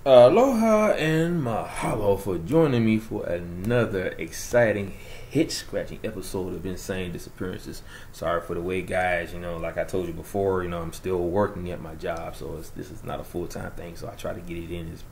Aloha and mahalo for joining me for another exciting, hit-scratching episode of Insane Disappearances. Sorry for the wait, guys. Like I told you before, I'm still working at my job, so this is not a full-time thing, so I try to get it in as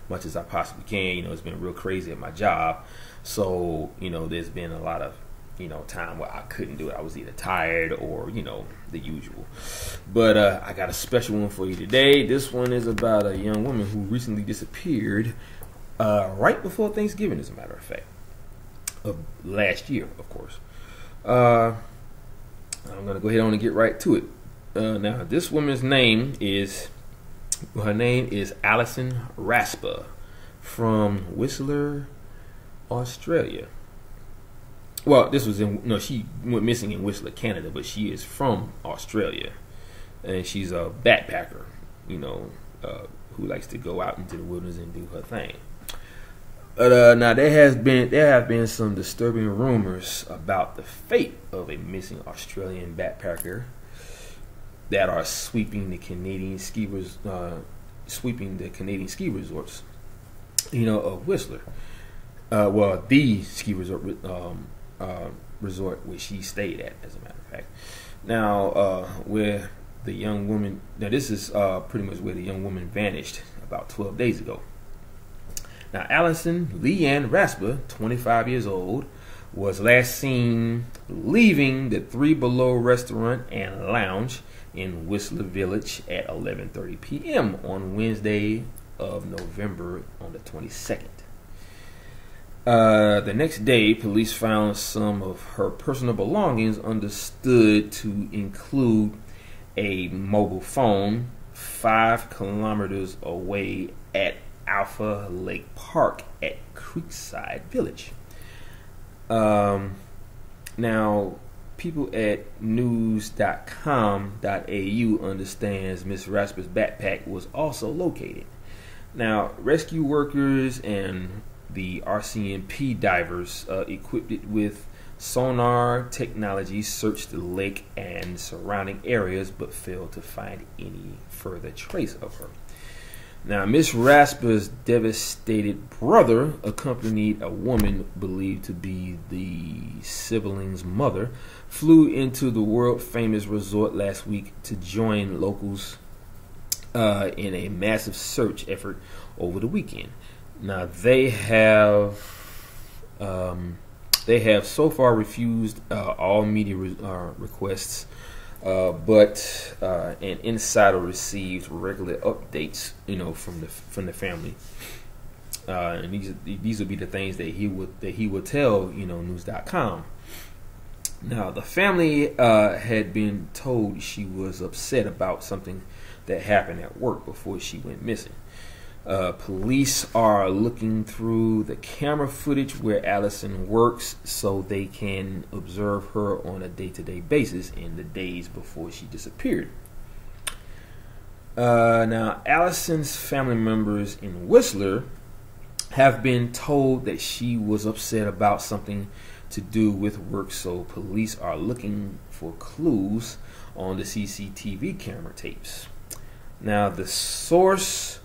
much as I possibly can. It's been real crazy at my job, so, there's been a lot of time where I couldn't do it. I was either tired or, the usual. But I got a special one for you today. This one is about a young woman who recently disappeared right before Thanksgiving, as a matter of fact, of last year, of course. I'm going to go ahead on and get right to it. Now, this woman's name is Alison Raspa from Whistler, Australia. Well, this was she went missing in Whistler, Canada, but she is from Australia, and she's a backpacker, who likes to go out into the wilderness and do her thing. But now there have been some disturbing rumors about the fate of a missing Australian backpacker that are sweeping the Canadian ski resorts, of Whistler. The ski resort. Resort where she stayed at, as a matter of fact. Now, where the young woman, this is pretty much where the young woman vanished about 12 days ago. Now, Alison Leanne Raspa, 25 years old, was last seen leaving the Three Below restaurant and lounge in Whistler Village at 11:30 p.m. on Wednesday of November on the 22nd. The next day, police found some of her personal belongings, understood to include a mobile phone, 5 kilometers away at Alpha Lake Park at Creekside Village. Now, people at news.com.au understands Miss Raspa's backpack was also located. Now, rescue workers and the RCMP divers equipped it with sonar technology searched the lake and surrounding areas, but failed to find any further trace of her. Now, Miss Raspa's devastated brother accompanied a woman believed to be the sibling's mother, flew into the world-famous resort last week to join locals in a massive search effort over the weekend. Now, they have so far refused all media requests, but an insider received regular updates, from the family, and these would be the things that he would tell news.com. Now, the family had been told she was upset about something that happened at work before she went missing. Police are looking through the camera footage where Alison works so they can observe her on a day-to-day basis in the days before she disappeared. Now, Alison's family members in Whistler have been told that she was upset about something to do with work, so police are looking for clues on the CCTV camera tapes. Now, the source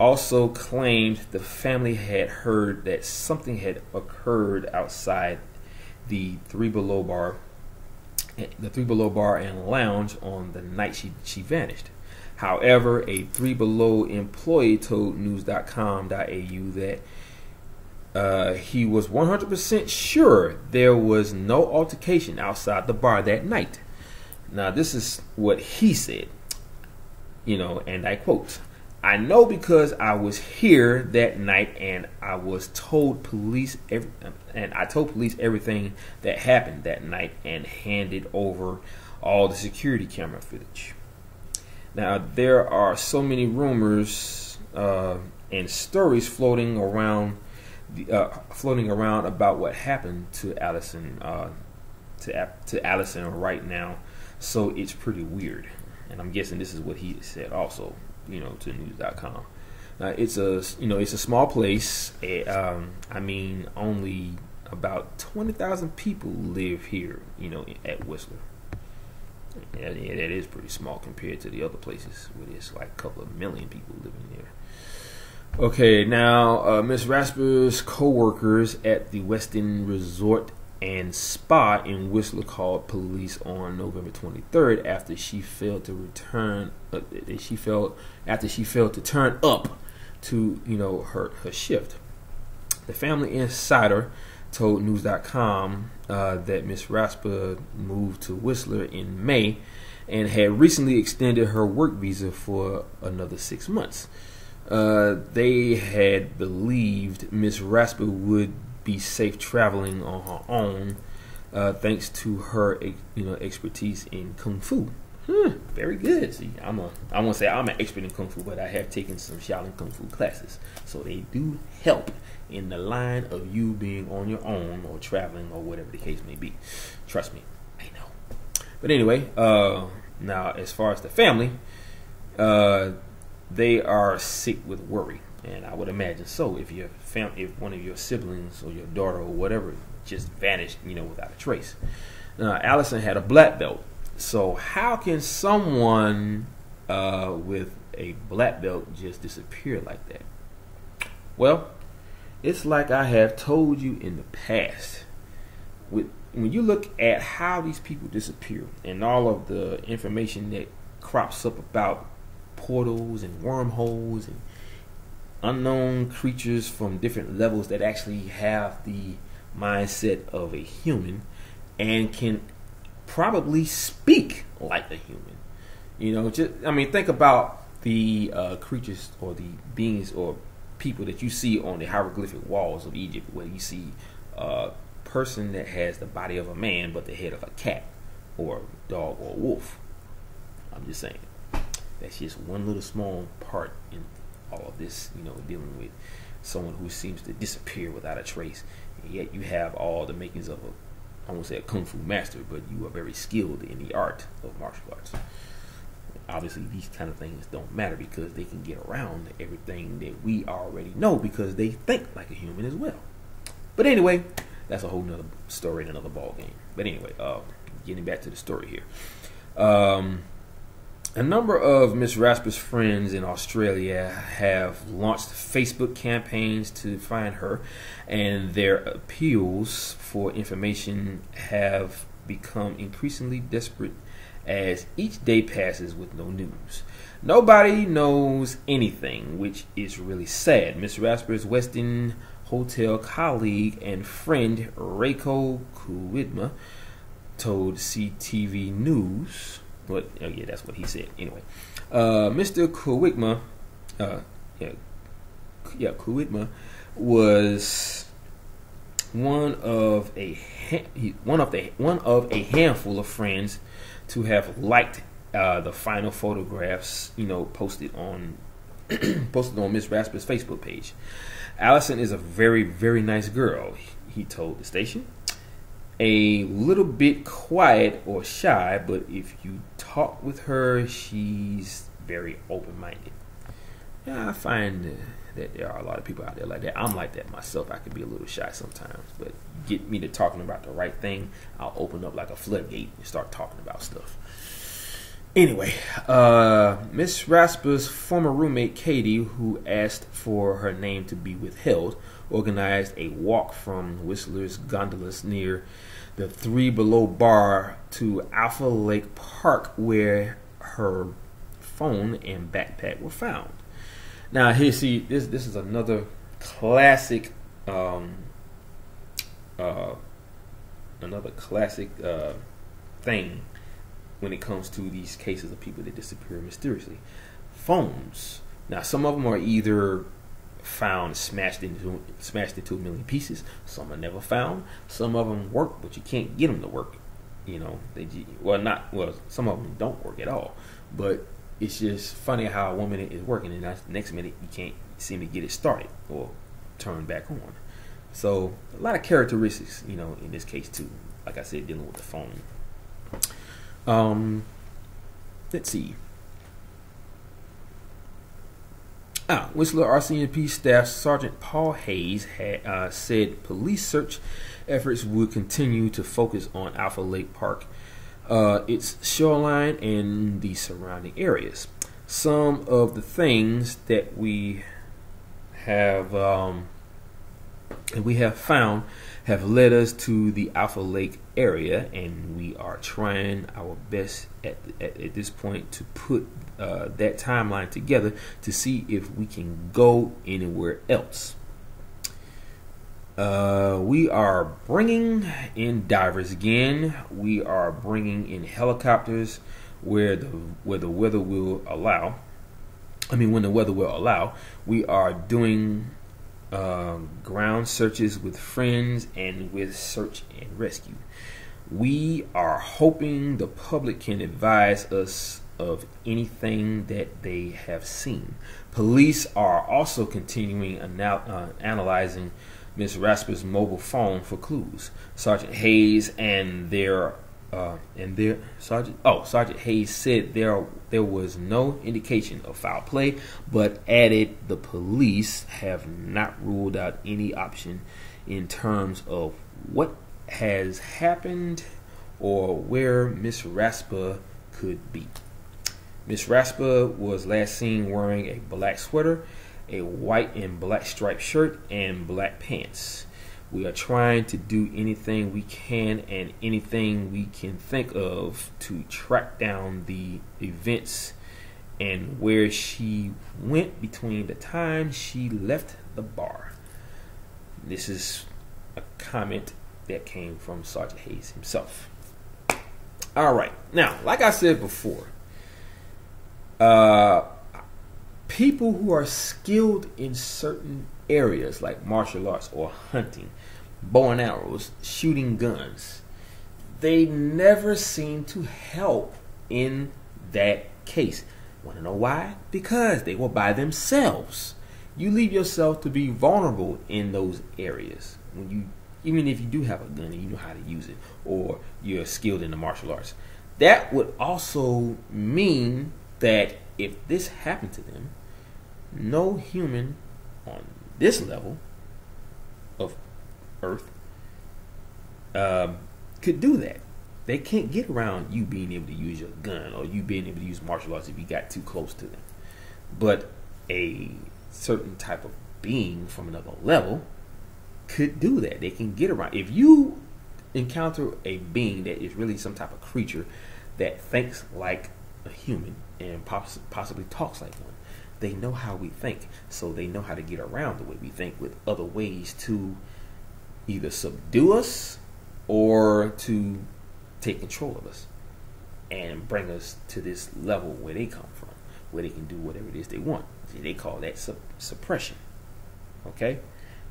also claimed the family had heard that something had occurred outside the Three Below bar and lounge on the night she vanished. However, a Three Below employee told news.com.au that he was 100% sure there was no altercation outside the bar that night. Now, this is what he said, and I quote, "I know because I was here that night, and I told police everything that happened that night, and handed over all the security camera footage." Now, there are so many rumors and stories floating around about what happened to Alison right now, so it's pretty weird. And I'm guessing this is what he said also, to news.com. It's a small place. Only about 20,000 people live here, at Whistler. Yeah, that is pretty small compared to the other places where there's like a couple of million people living there. Okay, now Miss Raspa's co-workers at the Westin Resort and Spa in Whistler called police on November 23rd after she failed to return. After she failed to turn up to her shift. The Family Insider told News.com that Miss Raspa moved to Whistler in May and had recently extended her work visa for another 6 months. They had believed Miss Raspa would be safe traveling on her own, thanks to her, expertise in kung fu. Very good. See, I won't say I'm an expert in kung fu, but I have taken some Shaolin kung fu classes, so they do help in the line of you being on your own or traveling or whatever the case may be. Trust me, I know. But anyway, now as far as the family, they are sick with worry, and I would imagine so if if one of your siblings or your daughter or whatever just vanished, without a trace. Now, Alison had a black belt, so how can someone with a black belt just disappear like that? Well, it's like I have told you in the past. When you look at how these people disappear and all of the information that crops up about portals and wormholes and unknown creatures from different levels that actually have the mindset of a human and can probably speak like a human. Think about the creatures or the beings or people that you see on the hieroglyphic walls of Egypt, where you see a person that has the body of a man but the head of a cat or a dog or a wolf. I'm just saying. That's just one little small part in all of this, dealing with someone who seems to disappear without a trace. And yet you have all the makings of I won't say a kung fu master, but you are very skilled in the art of martial arts. Obviously, these kind of things don't matter because they can get around everything that we already know because they think like a human as well. But anyway, that's a whole nother story and another ball game. But anyway, getting back to the story here. A number of Miss Raspa's friends in Australia have launched Facebook campaigns to find her, and their appeals for information have become increasingly desperate as each day passes with no news. Nobody knows anything, which is really sad. Miss Raspa's Westin hotel colleague and friend Reiko Kuwitma told CTV News. But yeah, that's what he said. Anyway, Mr. Kuwitma, Kuwitma was one of a handful of friends to have liked the final photographs, posted on Miss Raspa's Facebook page. Alison is a very, very nice girl, he told the station. A little bit quiet or shy, but if you talk with her, she's very open-minded. Yeah, I find that there are a lot of people out there like that. I'm like that myself. I can be a little shy sometimes, but get me to talking about the right thing, I'll open up like a floodgate and start talking about stuff. Anyway, Miss Raspa's former roommate Katie, who asked for her name to be withheld, organized a walk from Whistler's gondolas near the Three Below bar to Alpha Lake Park, where her phone and backpack were found. Now, here, see, this is another classic, thing when it comes to these cases of people that disappear mysteriously. Phones. Now, some of them are either found smashed into a million pieces. Some are never found. Some of them work, but you can't get them to work. Some of them don't work at all. But it's just funny how 1 minute is working and the next minute you can't seem to get it started or turned back on. So a lot of characteristics, in this case too. Like I said, dealing with the phone. Let's see. Whistler RCMP Staff Sergeant Paul Hayes had said police search efforts would continue to focus on Alpha Lake Park, its shoreline, and the surrounding areas. Some of the things that we have found have led us to the Alpha Lake area, and we are trying our best at this point to put that timeline together to see if we can go anywhere else. We are bringing in divers again. We are bringing in helicopters where the weather will allow. When the weather will allow. We are doing ground searches with friends and with search and rescue. We are hoping the public can advise us of anything that they have seen. Police are also continuing analyzing Ms. Raspa's mobile phone for clues. Sergeant Hayes Sergeant Hayes said there was no indication of foul play, but added the police have not ruled out any option in terms of what has happened or where Miss Raspa could be. Miss Raspa was last seen wearing a black sweater, a white and black striped shirt, and black pants. We are trying to do anything we can and anything we can think of to track down the events and where she went between the time she left the bar. This is a comment that came from Sergeant Hayes himself. All right. Now, like I said before, people who are skilled in certain areas like martial arts or hunting, bow and arrows, shooting guns, they never seem to help in that case. Want to know why? Because they were by themselves. You leave yourself to be vulnerable in those areas. Even if you do have a gun and you know how to use it, or you're skilled in the martial arts, that would also mean that if this happened to them, no human on this level of Earth could do that. They can't get around you being able to use your gun or you being able to use martial arts if you got too close to them. But a certain type of being from another level could do that. They can get around. If you encounter a being that is really some type of creature that thinks like a human and possibly talks like one, they know how we think, so they know how to get around the way we think with other ways to either subdue us or to take control of us and bring us to this level where they come from, where they can do whatever it is they want. They call that suppression, okay?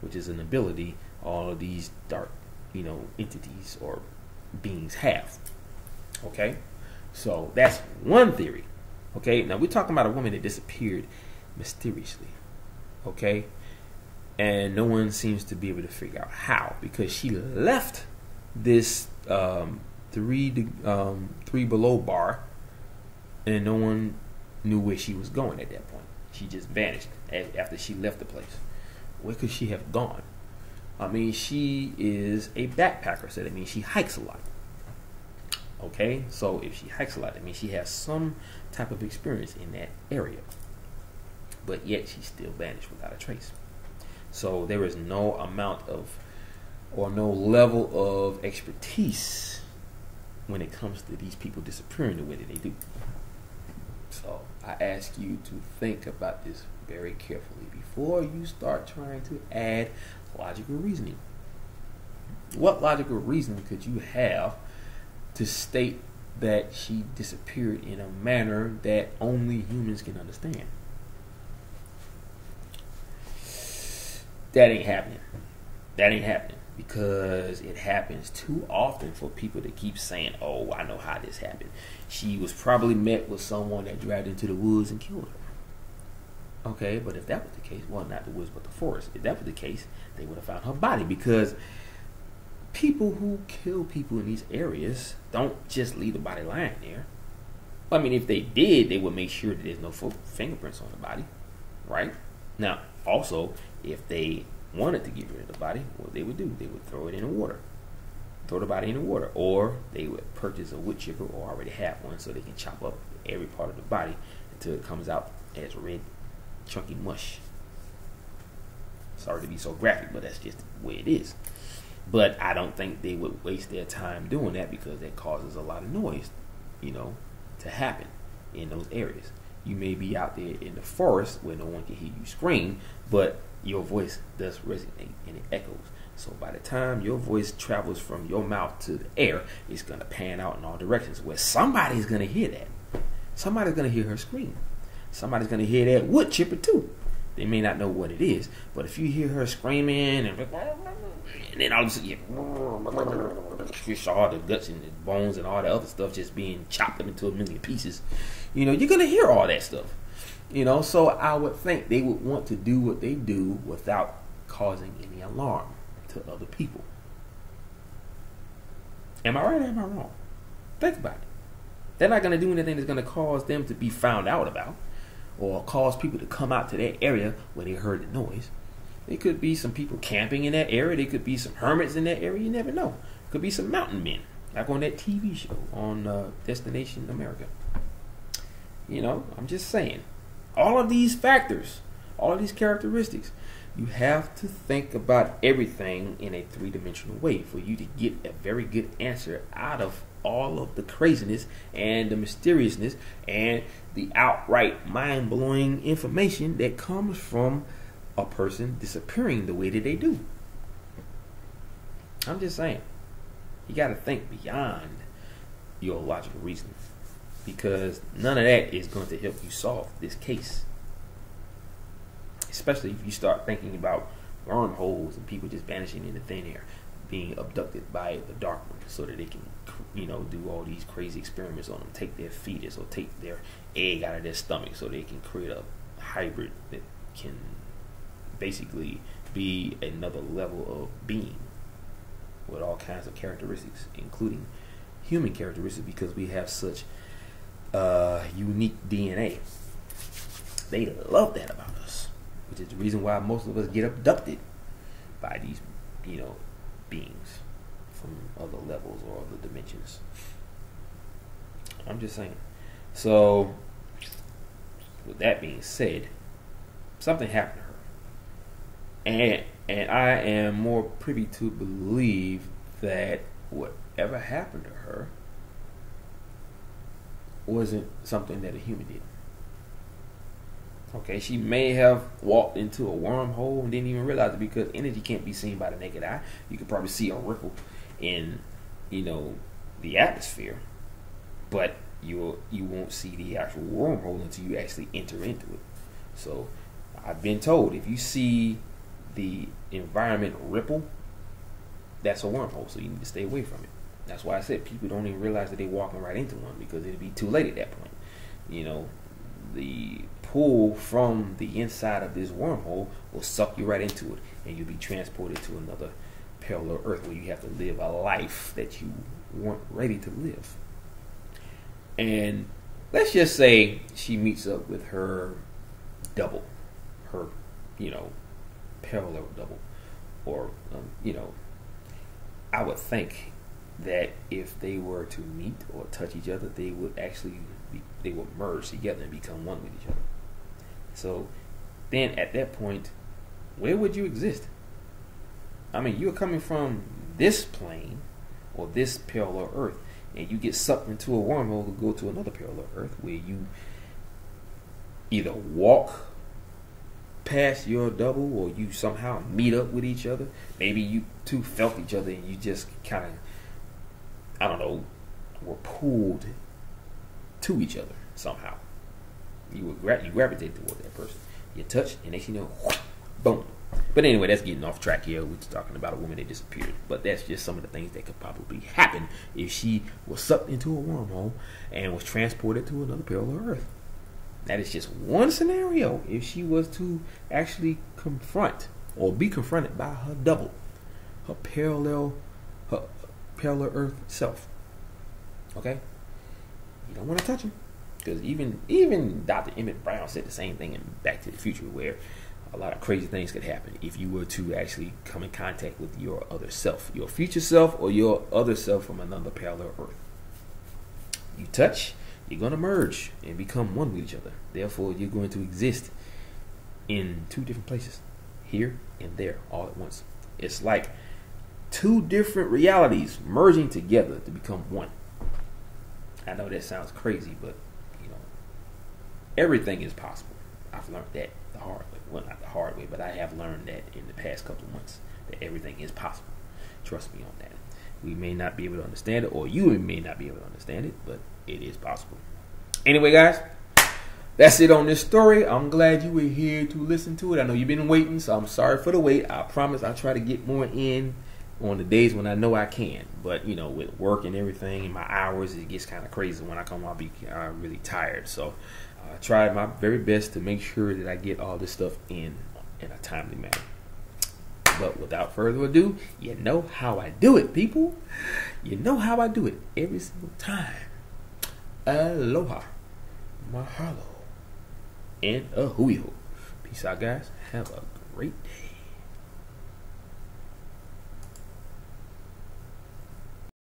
Which is an ability all of these dark, entities or beings have, okay? So that's one theory. Okay, now we're talking about a woman that disappeared mysteriously, okay? And no one seems to be able to figure out how, because she left this three below bar and no one knew where she was going at that point. She just vanished after she left the place. Where could she have gone? She is a backpacker, so that means she hikes a lot. Okay, so if she hikes a lot, that means she has some type of experience in that area. But yet she still vanished without a trace. So there is no amount of, or no level of expertise when it comes to these people disappearing the way that they do. So I ask you to think about this very carefully before you start trying to add logical reasoning. What logical reasoning could you have to state that she disappeared in a manner that only humans can understand? That ain't happening. That ain't happening, because it happens too often for people to keep saying, oh, I know how this happened. She was probably met with someone that dragged her into the woods and killed her. Okay, but if that was the case, well, not the woods, but the forest. If that was the case, they would have found her body, because people who kill people in these areas don't just leave the body lying there. If they did, they would make sure that there's no fingerprints on the body, right? Now, also, if they wanted to get rid of the body, what they would do, they would throw it in the water. Throw the body in the water. Or they would purchase a wood chipper, or already have one, so they can chop up every part of the body until it comes out as red, chunky mush. Sorry to be so graphic, but that's just the way it is. But I don't think they would waste their time doing that because that causes a lot of noise, to happen in those areas. You may be out there in the forest where no one can hear you scream, but your voice does resonate and it echoes. So by the time your voice travels from your mouth to the air, it's going to pan out in all directions where somebody's going to hear that. Somebody's going to hear her scream. Somebody's going to hear that wood chipper too. They may not know what it is, but if you hear her screaming and then all of a sudden you saw all the guts and the bones and all the other stuff just being chopped up into a million pieces, you're going to hear all that stuff. So I would think they would want to do what they do without causing any alarm to other people. Am I right or am I wrong? Think about it. They're not going to do anything that's going to cause them to be found out about or cause people to come out to that area where they heard the noise. There could be some people camping in that area. There could be some hermits in that area. You never know. Could be some mountain men, like on that TV show on Destination America. I'm just saying. All of these factors, all of these characteristics, you have to think about everything in a three-dimensional way for you to get a very good answer out of all of the craziness and the mysteriousness and the outright mind-blowing information that comes from a person disappearing the way that they do. I'm just saying, you got to think beyond your logical reasoning, because none of that is going to help you solve this case. Especially if you start thinking about wormholes and people just vanishing into thin air, being abducted by the dark one so that they can, do all these crazy experiments on them, take their fetus or take their egg out of their stomach so they can create a hybrid that can basically be another level of being with all kinds of characteristics, including human characteristics, because we have such unique DNA. They love that about us, which is the reason why most of us get abducted by these, beings from other levels or other dimensions. I'm just saying. So, with that being said, something happened to her, and I am more privy to believe that whatever happened to her wasn't something that a human did. Okay, she may have walked into a wormhole and didn't even realize it, because energy can't be seen by the naked eye. You could probably see a ripple in, the atmosphere, but you won't see the actual wormhole until you actually enter into it. So I've been told if you see the environment ripple, that's a wormhole, so you need to stay away from it. That's why I said people don't even realize that they're walking right into one, because it'd be too late at that point. The pull from the inside of this wormhole will suck you right into it, and you'll be transported to another parallel Earth where you have to live a life that you weren't ready to live. And let's just say she meets up with her double, her, parallel double, or, I would think that if they were to meet or touch each other, they would merge together and become one with each other. So then at that point, where would you exist? I mean, you're coming from this plane or this parallel Earth, and you get sucked into a wormhole to go to another parallel Earth where you either walk past your double or you somehow meet up with each other. Maybe you two felt each other and you just kind of, were pulled to each other somehow. You gravitate toward that person. You touch, and next you know, boom. But anyway, that's getting off track here. We're talking about a woman that disappeared. But that's just some of the things that could probably happen if she was sucked into a wormhole and was transported to another parallel Earth. That is just one scenario if she was to actually confront or be confronted by her double, her parallel Earth self. Okay? You don't want to touch him. Because even Dr. Emmett Brown said the same thing in Back to the Future, where a lot of crazy things could happen if you were to actually come in contact with your other self, your future self or your other self from another parallel Earth. You touch, you're going to merge and become one with each other. Therefore, you're going to exist in two different places. here and there all at once. It's like two different realities merging together to become one. I know that sounds crazy, but you know, everything is possible. I've learned that the hard way. Well, not the hard way, but I have learned that in the past couple of months, that everything is possible. Trust me on that. We may not be able to understand it, or you may not be able to understand it, but it is possible. Anyway, guys, that's it on this story. I'm glad you were here to listen to it. I know you've been waiting, so I'm sorry for the wait. I promise I'll try to get more in on the days when I know I can. But, you know, with work and everything and my hours, it gets kind of crazy. When I come, I'll be really tired. So I try my very best to make sure that I get all this stuff in a timely manner. But without further ado, you know how I do it, people. You know how I do it every single time. Aloha, mahalo, and a hui ho. Peace out, guys. Have a great day.